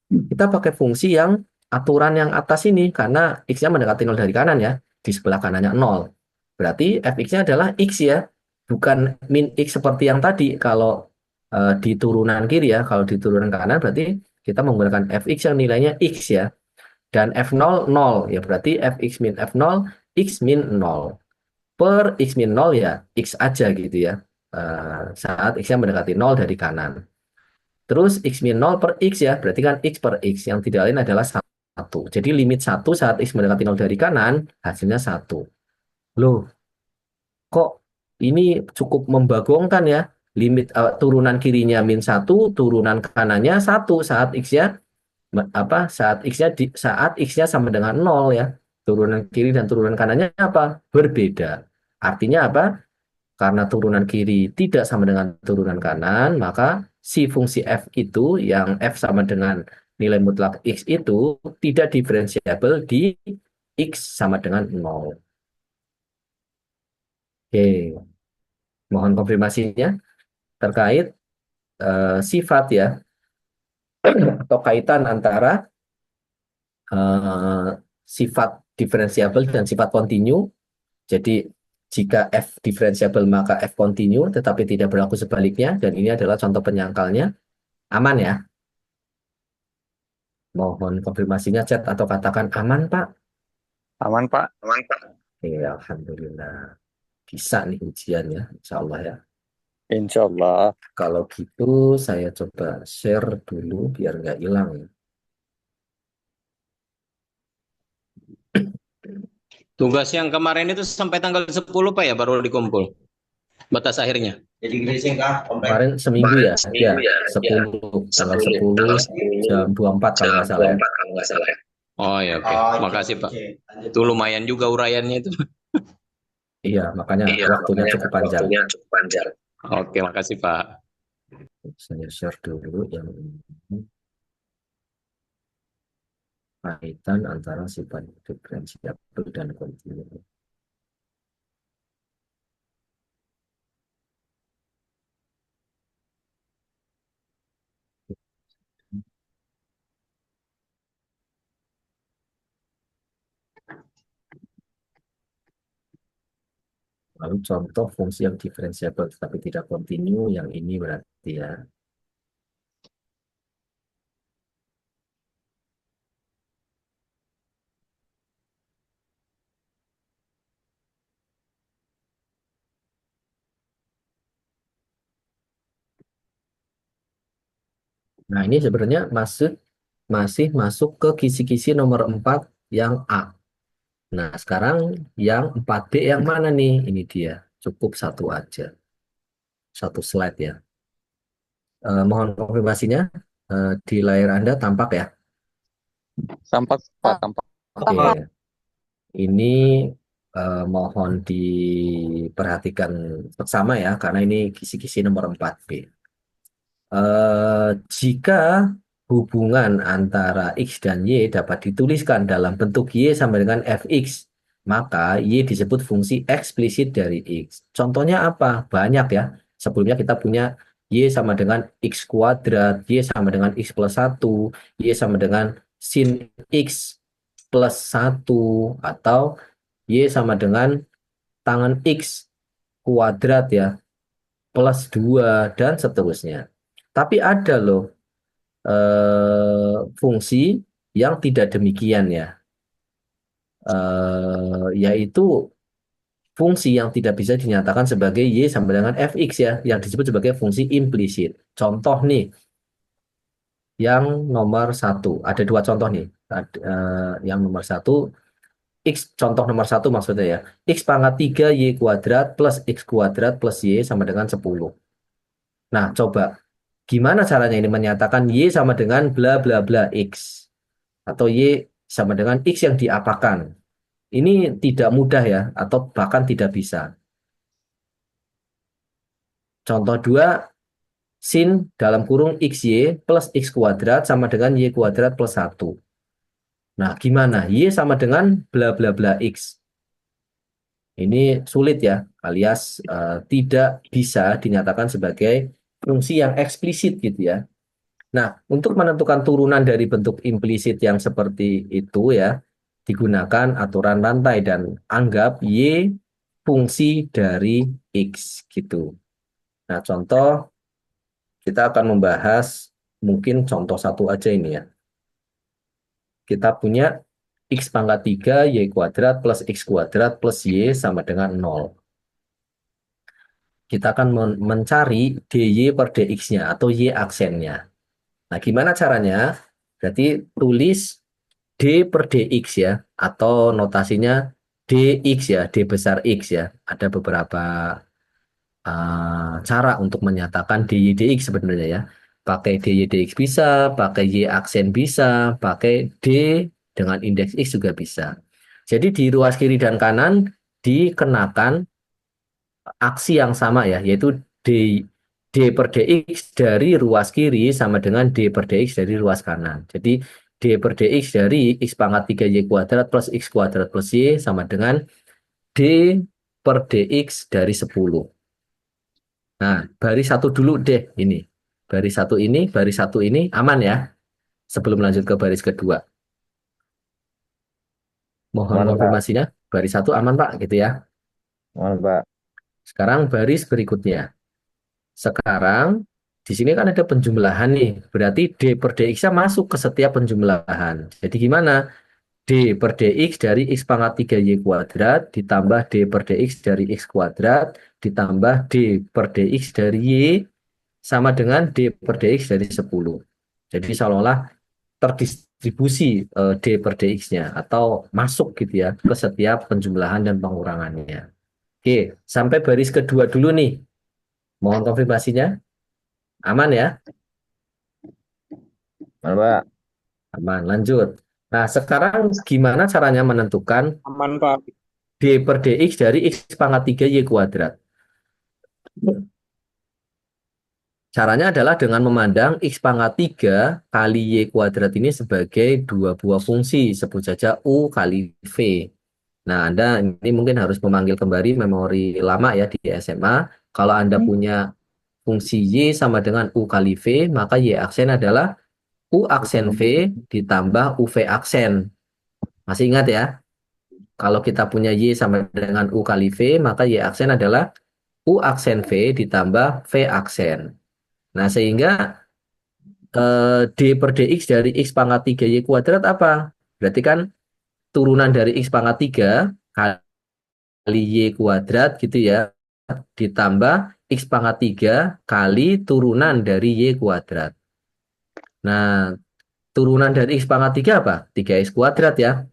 Speaker 1: kita pakai fungsi yang aturan yang atas ini karena x-nya mendekati 0 dari kanan ya, di sebelah kanannya 0. Berarti fx-nya adalah x ya, bukan min x seperti yang tadi. Kalau di turunan kiri ya, kalau di turunan kanan berarti kita menggunakan fx yang nilainya x ya. Dan f0 0 ya, berarti fx min f0 x min 0 per x min 0 ya x aja gitu ya. Saat x-nya mendekati 0 dari kanan. Terus x min 0 per x ya, berarti kan x per x yang tidak lain adalah 1. Jadi limit 1 saat x mendekati 0 dari kanan, hasilnya 1. Loh, kok ini cukup membagongkan ya? Limit turunan kirinya min 1, turunan kanannya 1 saat x-nya saat x-nya sama dengan 0 ya. Turunan kiri dan turunan kanannya apa? Berbeda. Artinya apa? Karena turunan kiri tidak sama dengan turunan kanan, maka si fungsi f itu yang f sama dengan nilai mutlak x itu tidak diferensiabel di x sama dengan 0. Oke, mohon konfirmasinya terkait sifat ya atau kaitan antara eh, sifat diferensiabel dan sifat kontinu. Jadi jika F diferensiabel maka F kontinu, tetapi tidak berlaku sebaliknya, dan ini adalah contoh penyangkalnya, aman ya. Mohon konfirmasinya chat atau katakan aman Pak.
Speaker 6: Aman, Pak.
Speaker 1: Oke, Alhamdulillah. Bisa nih ujiannya, insya Allah ya.
Speaker 6: Insya Allah.
Speaker 1: Kalau gitu saya coba share dulu biar nggak hilang ya.
Speaker 3: Tugas yang kemarin itu sampai tanggal 10 Pak ya baru dikumpul. Batas akhirnya.
Speaker 1: Kemarin seminggu ya, ya 10 tanggal 10 jam 24 kalau nggak salah ya.
Speaker 3: Oh ya oke. Makasih Pak. Itu lumayan juga uraiannya itu.
Speaker 1: Iya, makanya waktunya cukup panjang.
Speaker 3: Oke, makasih Pak.
Speaker 1: Saya share dulu yang ini. Kaitan antara sifat diferensiabel dan kontinu. Lalu contoh fungsi yang diferensiabel tetapi tidak kontinu, yang ini berarti ya. Nah, ini sebenarnya masih masuk ke kisi-kisi nomor 4 yang A. Nah, sekarang yang 4B yang mana nih? Ini dia. Cukup satu aja. Satu slide ya. Mohon konfirmasinya. Di layar Anda tampak ya?
Speaker 6: Tampak, Pak. Tampak.
Speaker 1: Oke. Ini mohon diperhatikan bersama ya, karena ini kisi-kisi nomor 4B. Jika hubungan antara X dan Y dapat dituliskan dalam bentuk Y sama dengan fx, maka Y disebut fungsi eksplisit dari X. Contohnya apa? Banyak ya. Sebelumnya kita punya Y sama dengan X kuadrat, Y sama dengan X plus 1, Y sama dengan sin X plus 1, atau Y sama dengan tangan X kuadrat ya, plus 2, dan seterusnya. Tapi ada loh fungsi yang tidak demikian ya, yaitu fungsi yang tidak bisa dinyatakan sebagai Y sama dengan fx ya, yang disebut sebagai fungsi implisit. Contoh nih, yang nomor 1, ada 2 contoh nih. Yang nomor 1, contoh nomor 1 maksudnya ya, X pangkat 3 Y kuadrat plus X kuadrat plus Y sama dengan 10. Nah, coba gimana caranya ini menyatakan Y sama dengan bla bla bla X, atau Y sama dengan X yang diapakan. Ini tidak mudah ya, atau bahkan tidak bisa. Contoh 2, sin dalam kurung XY plus X kuadrat sama dengan Y kuadrat plus 1. Nah, gimana? Y sama dengan bla bla bla X. Ini sulit ya, alias tidak bisa dinyatakan sebagai fungsi yang eksplisit gitu ya. Nah, untuk menentukan turunan dari bentuk implisit yang seperti itu ya, digunakan aturan rantai dan anggap Y fungsi dari X gitu. Nah, contoh kita akan membahas mungkin contoh satu aja ini ya. Kita punya X pangkat 3 Y kuadrat plus X kuadrat plus Y sama dengan 0. Kita akan mencari DY per DX-nya atau Y aksennya. Nah, gimana caranya? Berarti tulis D per DX ya, atau notasinya DX ya, D besar X ya. Ada beberapa cara untuk menyatakan DY DX sebenarnya ya. Pakai DY DX bisa, pakai Y aksen bisa, pakai D dengan indeks X juga bisa. Jadi di ruas kiri dan kanan dikenakan aksi yang sama ya, yaitu D, D per DX dari ruas kiri sama dengan D per DX dari ruas kanan. Jadi D per DX dari X pangkat 3Y kuadrat plus X kuadrat plus Y sama dengan D per dx dari 10. Nah, baris satu dulu deh ini. Baris satu ini aman ya. Sebelum lanjut ke baris kedua. Mohon
Speaker 7: Aman, Pak.
Speaker 1: konfirmasinya. Baris satu aman Pak gitu ya.
Speaker 7: Aman, Pak.
Speaker 1: Sekarang baris berikutnya. Sekarang di sini kan ada penjumlahan nih. Berarti D per dx-nya masuk ke setiap penjumlahan. Jadi gimana? D per dx dari x pangkat 3y kuadrat ditambah D per dx dari x kuadrat ditambah D per dx dari y sama dengan D per dx dari 10. Jadi seolah-olah terdistribusi D per dx-nya atau masuk gitu ya ke setiap penjumlahan dan pengurangannya. Oke, sampai baris kedua dulu nih. Mohon konfirmasinya. Aman ya?
Speaker 7: Aman, Pak.
Speaker 1: Aman. Lanjut. Nah, sekarang gimana caranya menentukan
Speaker 4: Aman, Pak.
Speaker 1: D per dx dari x pangkat 3y kuadrat? Caranya adalah dengan memandang x pangkat 3 kali y kuadrat ini sebagai dua buah fungsi, sebut saja u kali v. Nah, Anda ini mungkin harus memanggil kembali memori lama ya di SMA. Kalau Anda punya fungsi y sama dengan u kali v, maka y aksen adalah u aksen v ditambah uv aksen. Masih ingat ya? Kalau kita punya y sama dengan u kali v, maka y aksen adalah u aksen v ditambah v aksen. Nah, sehingga D per dx dari x pangkat 3y kuadrat apa? Berarti kan turunan dari x pangkat 3 kali y kuadrat gitu ya, ditambah x pangkat 3 kali turunan dari y kuadrat. Nah, turunan dari x pangkat 3 apa? 3x kuadrat ya.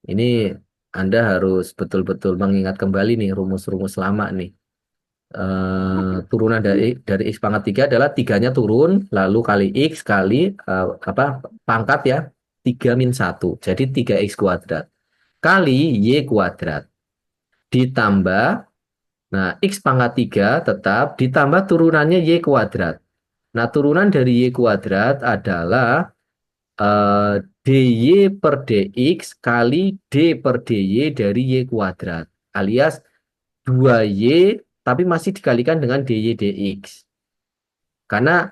Speaker 1: Ini Anda harus betul-betul mengingat kembali nih rumus-rumus lama nih. Turunan dari x pangkat 3 adalah 3-nya turun, lalu kali x kali apa pangkat ya, 3 min 1. Jadi 3x kuadrat. Kali y kuadrat. Ditambah, nah x pangkat 3 tetap ditambah turunannya y kuadrat. Nah, turunan dari y kuadrat adalah dy per dx kali d per dy dari y kuadrat. Alias 2y tapi masih dikalikan dengan dy dx. Karena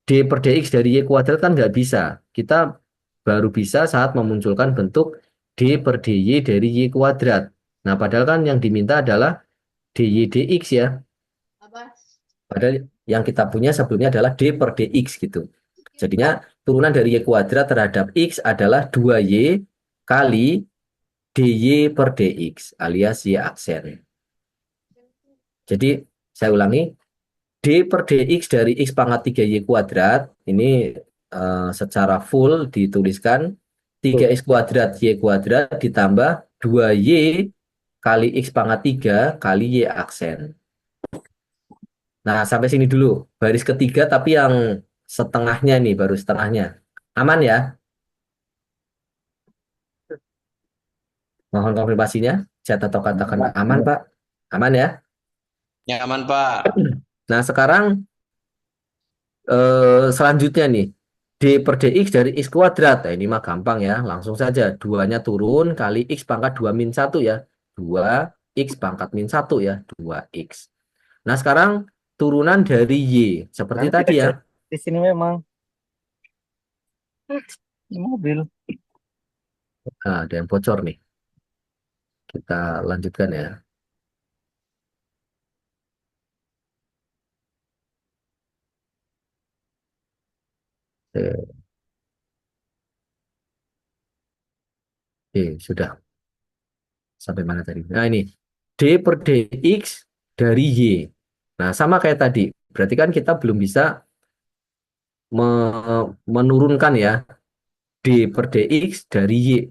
Speaker 1: d per dx dari y kuadrat kan nggak bisa. Kita baru bisa saat memunculkan bentuk d per dy dari y kuadrat. Nah, padahal kan yang diminta adalah dy dx ya. Padahal yang kita punya sebelumnya adalah d per dx gitu. Jadinya turunan dari y kuadrat terhadap x adalah 2y kali dy per dx alias y aksen. Jadi saya ulangi, d per dx dari x pangkat 3y kuadrat ini secara full dituliskan 3x kuadrat y kuadrat ditambah 2y kali x pangkat 3 kali y aksen. Nah, sampai sini dulu. Baris ketiga tapi yang setengahnya nih, baru setengahnya. Aman ya? Mohon konfirmasinya. Chat atau katakan aman, Pak. Aman ya?
Speaker 3: Nyaman, Pak.
Speaker 1: Nah, sekarang selanjutnya nih. D per dx dari x kuadrat. Nah, ini mah gampang ya. Langsung saja. 2-nya turun kali x pangkat 2 min 1 ya. 2x pangkat min 1 ya. 2x. Nah, sekarang turunan dari y. Seperti
Speaker 6: Nanti
Speaker 1: tadi ya.
Speaker 6: aja. Di sini memang di mobil.
Speaker 1: Nah, ada yang bocor nih. Kita lanjutkan ya. Oke, sudah. Sampai mana tadi? Nah, ini. D per dx dari y. Nah, sama kayak tadi. Berarti kan kita belum bisa menurunkan ya D per dx dari y.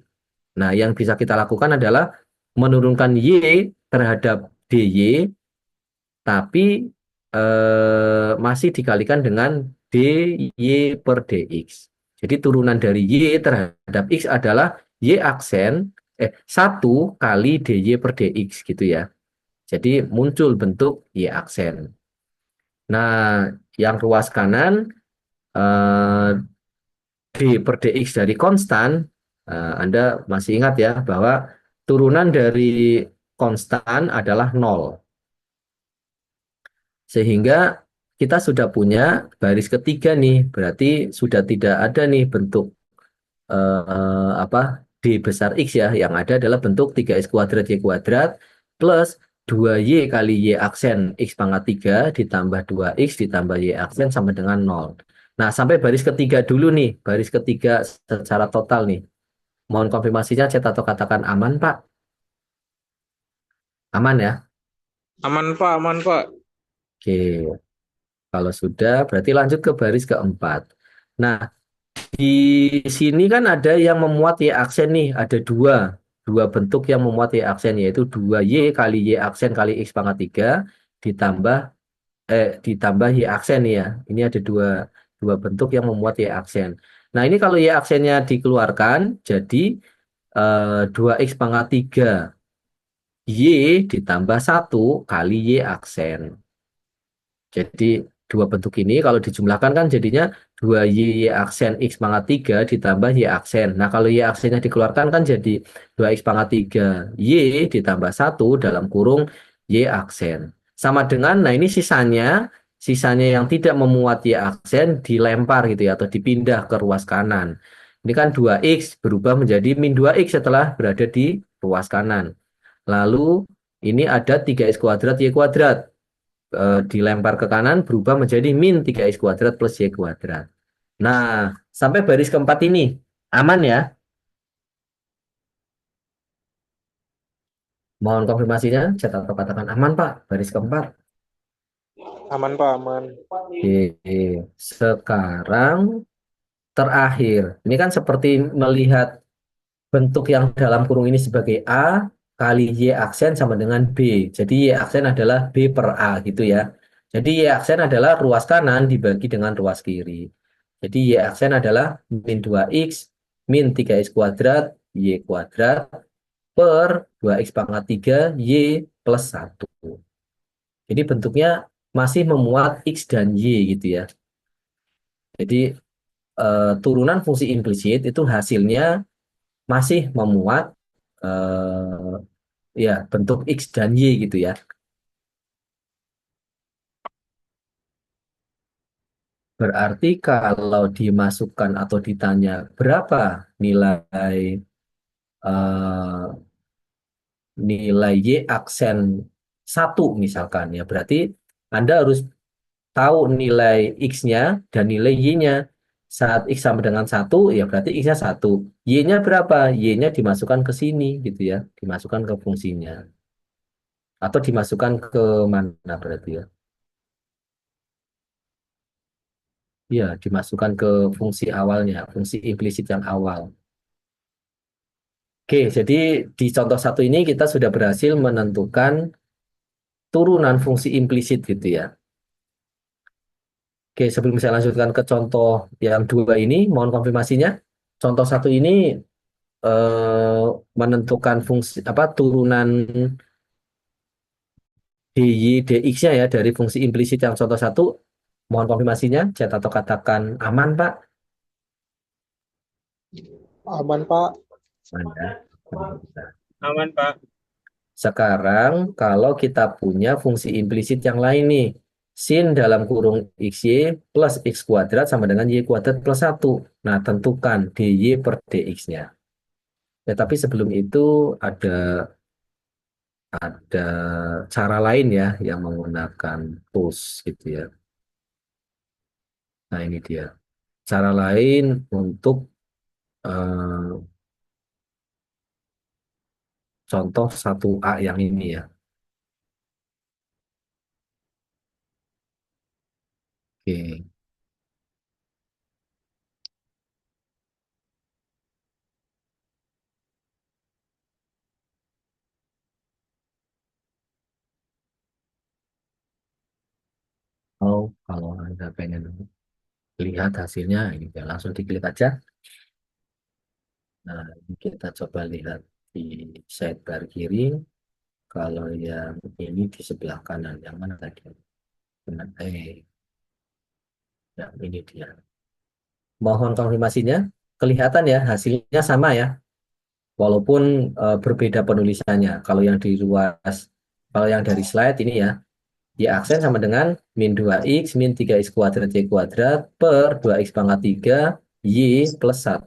Speaker 1: Nah, yang bisa kita lakukan adalah menurunkan y terhadap dy, tapi masih dikalikan dengan dy per dx. Jadi turunan dari y terhadap x adalah y aksen 1 kali dy per dx gitu ya. Jadi muncul bentuk y aksen. Nah, yang ruas kanan d per dx dari konstan, Anda masih ingat ya bahwa turunan dari konstan adalah 0. Sehingga kita sudah punya baris ketiga nih, berarti sudah tidak ada nih bentuk apa D besar X ya, yang ada adalah bentuk 3X kuadrat Y kuadrat plus 2Y kali Y aksen X pangkat 3 ditambah 2X ditambah Y aksen sama dengan 0. Nah, sampai baris ketiga dulu nih, baris ketiga secara total nih. Mohon konfirmasinya chat atau katakan aman, Pak. Aman ya?
Speaker 4: Aman Pak, aman Pak.
Speaker 1: Oke, kalau sudah berarti lanjut ke baris keempat. Nah, di sini kan ada yang memuat Y aksen nih, ada dua bentuk yang memuat Y aksen, yaitu 2Y kali Y aksen kali X pangkat 3 ditambah ditambah Y aksen nih ya. Ini ada dua bentuk yang memuat Y aksen. Nah, ini kalau Y aksennya dikeluarkan jadi 2X pangkat 3 Y ditambah 1 kali Y aksen. Jadi dua bentuk ini kalau dijumlahkan kan jadinya 2Y aksen X pangkat 3 ditambah Y aksen. Nah, kalau Y aksennya dikeluarkan kan jadi 2X pangkat 3 Y ditambah 1 dalam kurung Y aksen. Sama dengan, nah ini sisanya yang tidak memuat Y aksen dilempar gitu ya, atau dipindah ke ruas kanan. Ini kan 2X berubah menjadi min 2X setelah berada di ruas kanan. Lalu ini ada 3X kuadrat Y kuadrat. Dilempar ke kanan berubah menjadi min 3X kuadrat plus Y kuadrat. Nah, sampai baris keempat ini aman ya? Mohon konfirmasinya, chat atau katakan aman Pak, baris keempat.
Speaker 4: Aman Pak, aman.
Speaker 1: Oke, sekarang terakhir. Ini kan seperti melihat bentuk yang dalam kurung ini sebagai A kali Y aksen sama dengan B. Jadi Y aksen adalah B per A gitu ya. Jadi Y aksen adalah ruas kanan dibagi dengan ruas kiri. Jadi Y aksen adalah min 2X min 3X kuadrat Y kuadrat per 2X pangkat 3 Y plus 1. Jadi bentuknya masih memuat X dan Y gitu ya. Jadi turunan fungsi implisit itu hasilnya masih memuat ya bentuk X dan Y gitu ya. Berarti kalau dimasukkan atau ditanya berapa nilai eh, nilai Y aksen 1 misalkan ya, berarti Anda harus tahu nilai X-nya dan nilai Y-nya. Saat X sama dengan 1 ya berarti X-nya 1. Y-nya berapa? Y-nya dimasukkan ke sini gitu ya, dimasukkan ke fungsinya. Atau dimasukkan ke mana berarti ya? Ya, dimasukkan ke fungsi awalnya, fungsi implisit yang awal. Oke, jadi di contoh satu ini kita sudah berhasil menentukan turunan fungsi implisit gitu ya. Oke, sebelum saya lanjutkan ke contoh yang dua ini, mohon konfirmasinya. Contoh satu ini eh, menentukan fungsi apa turunan dy dx-nya ya dari fungsi implisit yang contoh satu. Mohon konfirmasinya, chat atau katakan aman, Pak.
Speaker 4: Aman Pak.
Speaker 1: Aman ya. Nah,
Speaker 4: Aman Pak.
Speaker 1: sekarang kalau kita punya fungsi implisit yang lain nih, sin dalam kurung xy plus x kuadrat sama dengan y kuadrat plus 1. Nah, tentukan dy per dx-nya. Ya, tapi sebelum itu ada ada cara lain ya yang menggunakan tools gitu ya. Nah, ini dia. Cara lain untuk eh, contoh 1A yang ini ya. Oke. Oh, kalau Anda pengen lihat hasilnya, ini ya, langsung diklik aja. Nah, ini kita coba lihat di sidebar kiri. Kalau yang ini di sebelah kanan, yang mana tadi? Benar, ya, ini dia. Mohon konfirmasinya. Kelihatan ya, hasilnya sama ya. walaupun berbeda penulisannya. Kalau yang dari slide ini ya, diaksen sama dengan min 2x min 3x kuadrat y kuadrat per 2x pangkat 3 y plus 1.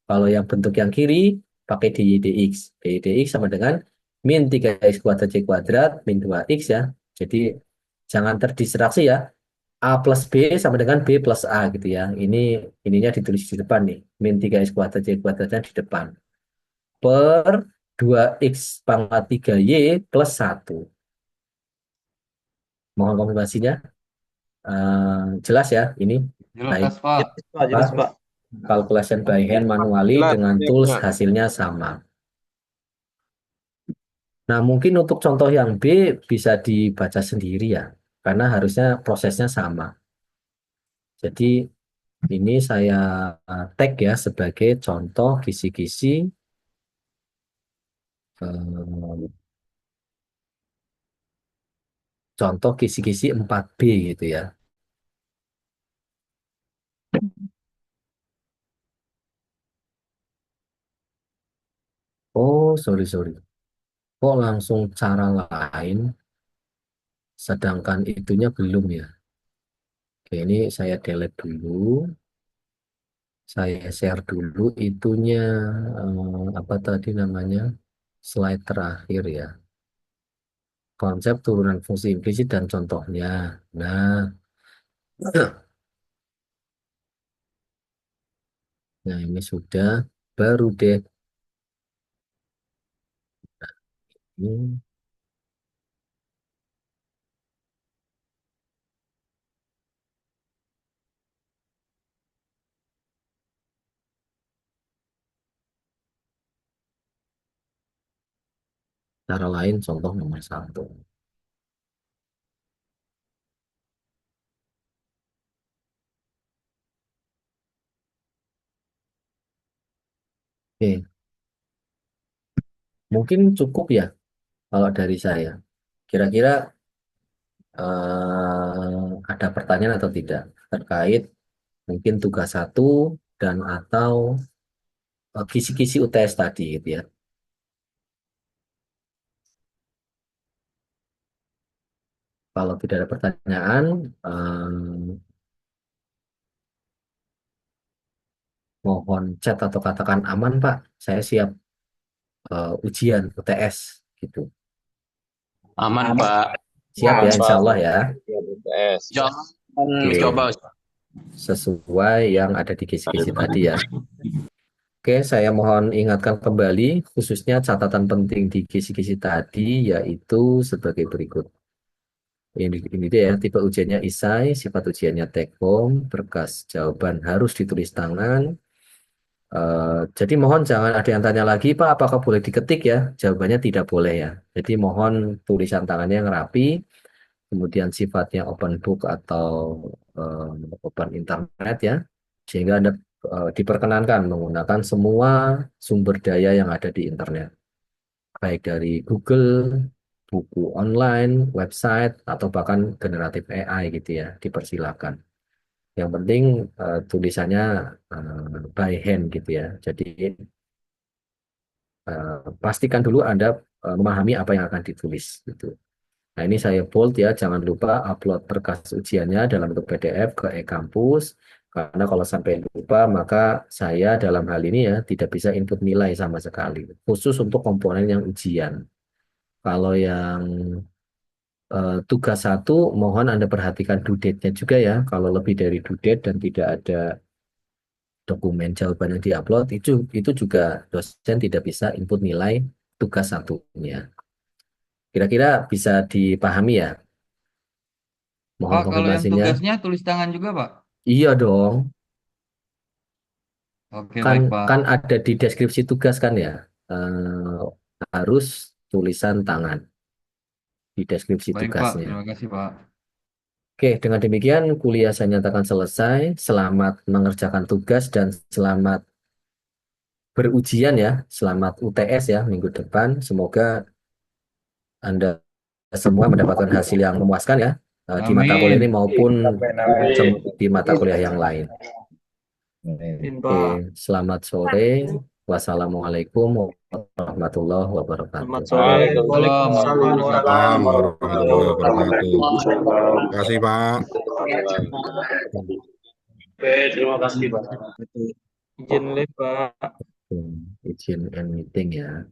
Speaker 1: Kalau yang bentuk yang kiri pakai dy dx. Dy dx sama dengan min 3x kuadrat y kuadrat min 2x ya. Jadi jangan terdistraksi ya. A plus B sama dengan B plus A gitu ya. Ininya ditulis di depan nih. Min 3x kuadrat y kuadratnya di depan. Per 2x pangkat 3y plus 1. Mohon konfirmasinya. Jelas ya ini. Baik.
Speaker 5: Jelas, Pak.
Speaker 4: Pak, jelas, Pak.
Speaker 1: Calculation by hand manually
Speaker 4: Jelas,
Speaker 1: dengan
Speaker 4: iya,
Speaker 1: tools
Speaker 4: Pak.
Speaker 1: hasilnya sama. Nah, mungkin untuk contoh yang B bisa dibaca sendiri ya, karena harusnya prosesnya sama. Jadi ini saya tag ya sebagai contoh kisi-kisi eh, contoh kisi-kisi 4B gitu ya. Oh, sorry. Kok langsung cara lain, sedangkan itunya belum ya. Oke, ini saya delete dulu. Saya share dulu itunya, apa tadi namanya, slide terakhir ya. Konsep turunan fungsi implisit dan contohnya. Nah, nah ini sudah baru deh. Ini cara lain contoh nomor 1. Oke, mungkin cukup ya kalau dari saya. Kira-kira ada pertanyaan atau tidak terkait mungkin tugas 1 dan atau kisi-kisi UTS tadi gitu ya. Kalau tidak ada pertanyaan, mohon chat atau katakan aman Pak. Saya siap ujian UTS gitu.
Speaker 3: Aman, Pak.
Speaker 1: Siap ya, insya Allah ya.
Speaker 3: Jangan
Speaker 1: Oke.
Speaker 3: coba.
Speaker 1: Sesuai yang ada di kisi-kisi tadi ya. Oke, saya mohon ingatkan kembali khususnya catatan penting di kisi-kisi tadi yaitu sebagai berikut. Ini dia ya, tipe ujiannya isai, sifat ujiannya take home, berkas jawaban harus ditulis tangan. Jadi mohon jangan ada yang tanya lagi, Pak, apakah boleh diketik ya? Jawabannya tidak boleh ya. Jadi mohon tulisan tangannya yang rapi, kemudian sifatnya open book atau open internet ya, sehingga Anda diperkenankan menggunakan semua sumber daya yang ada di internet, baik dari Google, buku online, website, atau bahkan generatif AI gitu ya, dipersilakan. Yang penting tulisannya by hand gitu ya. Jadi pastikan dulu Anda memahami apa yang akan ditulis gitu. Nah, ini saya bold ya, jangan lupa upload berkas ujiannya dalam bentuk PDF ke e-kampus. Karena kalau sampai lupa, maka saya dalam hal ini ya tidak bisa input nilai sama sekali. Khusus untuk komponen yang ujian. Kalau yang tugas 1, mohon Anda perhatikan due date-nya juga ya. Kalau lebih dari due date dan tidak ada dokumen jawaban yang diupload, itu juga dosen tidak bisa input nilai tugas 1-nya. Kira-kira bisa dipahami ya? Mohon
Speaker 5: Pak, kalau yang
Speaker 1: konfirmasinya.
Speaker 5: tugasnya tulis tangan juga, Pak?
Speaker 1: Iya dong,
Speaker 5: Oke,
Speaker 1: kan
Speaker 5: baik, Pak.
Speaker 1: kan ada di deskripsi tugas kan ya. Eh, Harus tulisan tangan di deskripsi
Speaker 5: Baik, Pak.
Speaker 1: tugasnya.
Speaker 5: Terima kasih, Pak.
Speaker 1: Oke, dengan demikian kuliah saya nyatakan selesai. Selamat mengerjakan tugas dan selamat berujian ya. Selamat UTS ya minggu depan. Semoga Anda semua mendapatkan hasil yang memuaskan ya di mata kuliah ini
Speaker 5: Amin.
Speaker 1: maupun di mata kuliah yang lain.
Speaker 5: Amin,
Speaker 1: Oke,
Speaker 5: Pak.
Speaker 1: selamat sore. Wassalamualaikum warahmatullahi wabarakatuh.
Speaker 5: Waalaikumsalam
Speaker 4: Waalaikumsalam
Speaker 5: warahmatullahi
Speaker 4: warahmatullahi
Speaker 5: wabarakatuh.
Speaker 4: wabarakatuh.
Speaker 7: Terima kasih, Pak.
Speaker 8: Oke, terima kasih, Pak.
Speaker 4: Izin live, Pak.
Speaker 1: Izin and meeting ya.